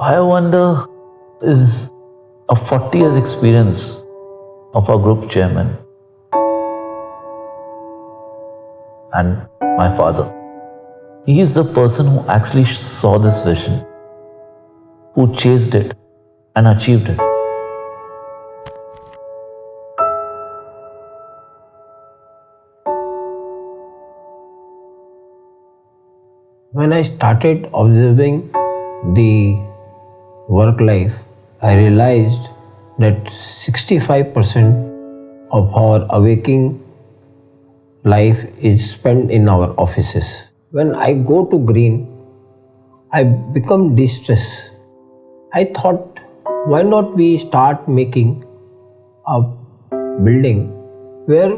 BioWonder is a 40 years experience of our group chairman and my father. He is the person who actually saw this vision, who chased it and achieved it. When I started observing the work life, I realized that 65% of our waking life is spent in our offices. When I go to green, I become distressed. I thought, why not we start making a building where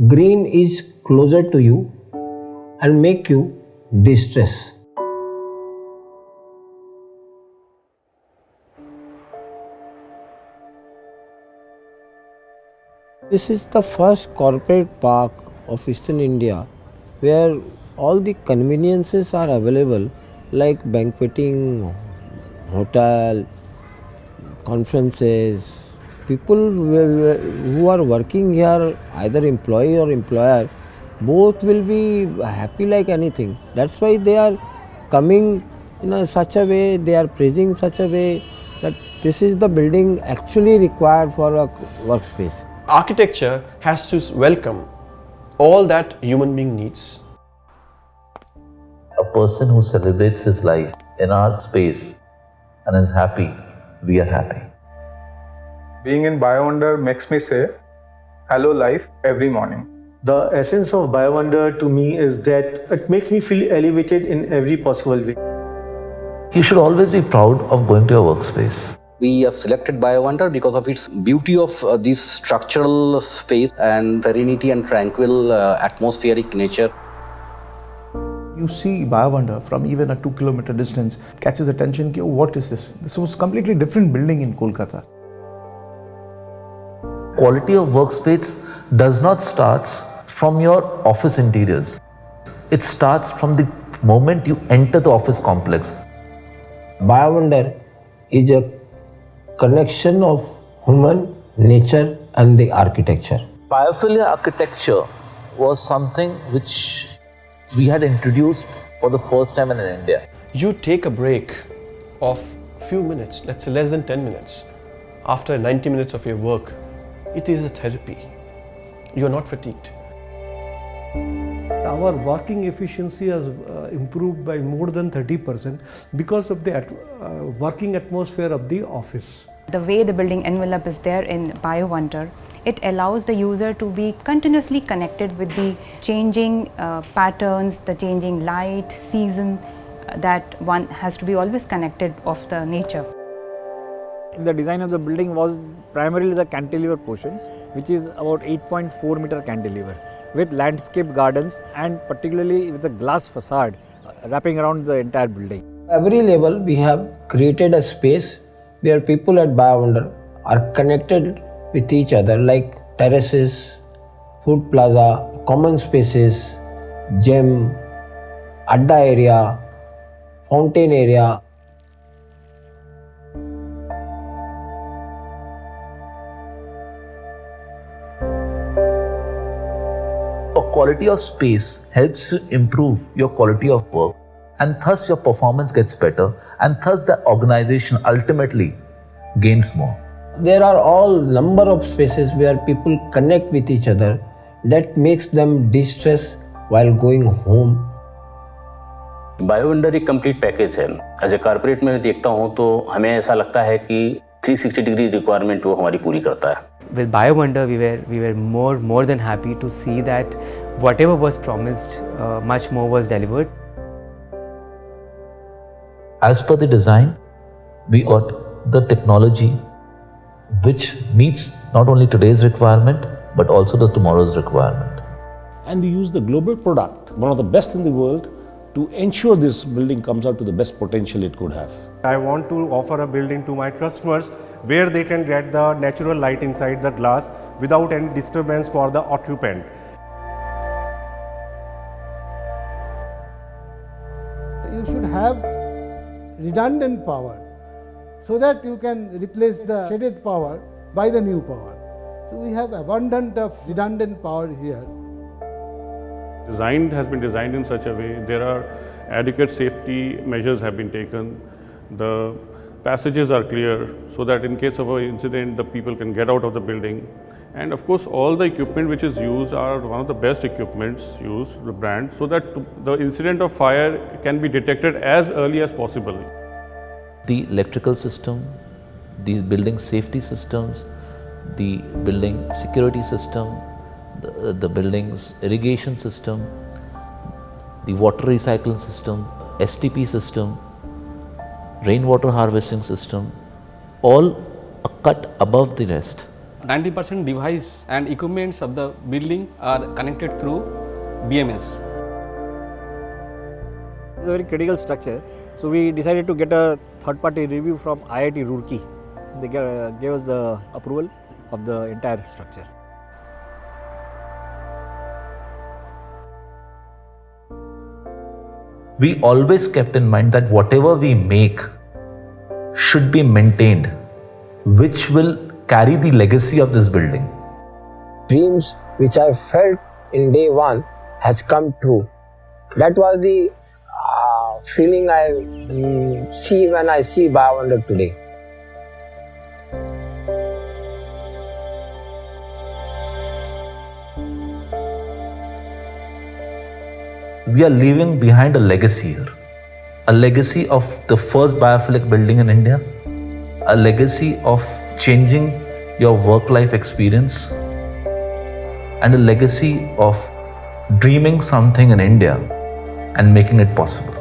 green is closer to you and make you distress. This is the first corporate park of Eastern India where all the conveniences are available like banqueting, hotel, conferences. People who are working here, either employee or employer, both will be happy like anything. That's why they are coming in such a way, they are praising such a way that this is the building actually required for a workspace. Architecture has to welcome all that human being needs. A person who celebrates his life in our space and is happy, we are happy. Being in BioWonder makes me say, hello life every morning. The essence of BioWonder to me is that it makes me feel elevated in every possible way. You should always be proud of going to your workspace. We have selected BioWonder because of its beauty of this structural space and serenity and tranquil atmospheric nature. You see BioWonder from even a 2-kilometer distance, catches attention. Oh, what is this? This was a completely different building in Kolkata. Quality of workspace does not start from your office interiors. It starts from the moment you enter the office complex. BioWonder is a connection of human nature and the architecture. Biophilia architecture was something which we had introduced for the first time in India. You take a break of few minutes, let's say less than 10 minutes, after 90 minutes of your work. It is a therapy. You are not fatigued. Our working efficiency has improved by more than 30% because of the working atmosphere of the office. The way the building envelope is there in BioWonder, it allows the user to be continuously connected with the changing patterns, the changing light, season, that one has to be always connected of the nature. The design of the building was primarily the cantilever portion, which is about 8.4 meter cantilever with landscape gardens and particularly with a glass facade wrapping around the entire building. Every level we have created a space where people at BioWonder are connected with each other like terraces, food plaza, common spaces, gym, adda area, fountain area. Quality of space helps you improve your quality of work, and thus your performance gets better, and thus the organization ultimately gains more. There are all number of spaces where people connect with each other that makes them de-stress while going home. BioWonder एक complete package है. As a corporate में देखता हूँ तो हमें ऐसा लगता है कि 360 डिग्री रिक्वायरमेंट वो हमारी पूरी करता है. With BioWonder, we were more than happy to see that whatever was promised, much more was delivered. As per the design, we got the technology which meets not only today's requirement but also the tomorrow's requirement. And we use the global product, one of the best in the world, to ensure this building comes out to the best potential it could have. I want to offer a building to my customers where they can get the natural light inside the glass without any disturbance for the occupant. You should have redundant power so that you can replace the shaded power by the new power. So we have abundant of redundant power here. Design has been designed in such a way, there are adequate safety measures have been taken. The passages are clear so that in case of an incident, the people can get out of the building. And of course, all the equipment which is used are one of the best equipments used, the brand, so that the incident of fire can be detected as early as possible. The electrical system, these building safety systems, the building security system, the building's irrigation system, the water recycling system, STP system, rainwater harvesting system, all a cut above the rest. 90% device and equipments of the building are connected through BMS. It's a very critical structure, so we decided to get a third-party review from IIT Roorkee. They gave us the approval of the entire structure. We always kept in mind that whatever we make should be maintained, which will carry the legacy of this building. Dreams which I felt in day one has come true. That was the feeling I see when I see BioWonder today. We are leaving behind a legacy here. A legacy of the first biophilic building in India, a legacy of changing your work-life experience, and a legacy of dreaming something in India and making it possible.